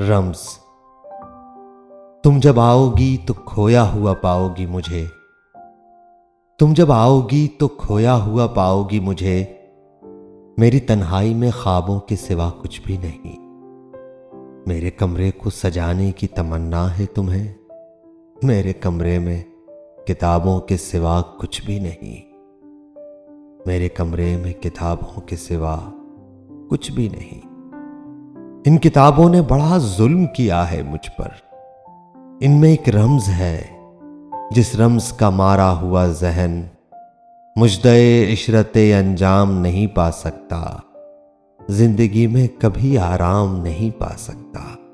रम्स। तुम जब आओगी तो खोया हुआ पाओगी मुझे। तुम जब आओगी तो खोया हुआ पाओगी मुझे। मेरी तन्हाई में ख्वाबों के सिवा कुछ भी नहीं। मेरे कमरे को सजाने की तमन्ना है तुम्हें। मेरे कमरे में किताबों के सिवा कुछ भी नहीं। मेरे कमरे में किताबों के सिवा कुछ भी नहीं। इन किताबों ने बड़ा जुल्म किया है मुझ पर। इनमें एक रम्ज है, जिस रम्ज का मारा हुआ जहन मुजदे इशरते अंजाम नहीं पा सकता, जिंदगी में कभी आराम नहीं पा सकता।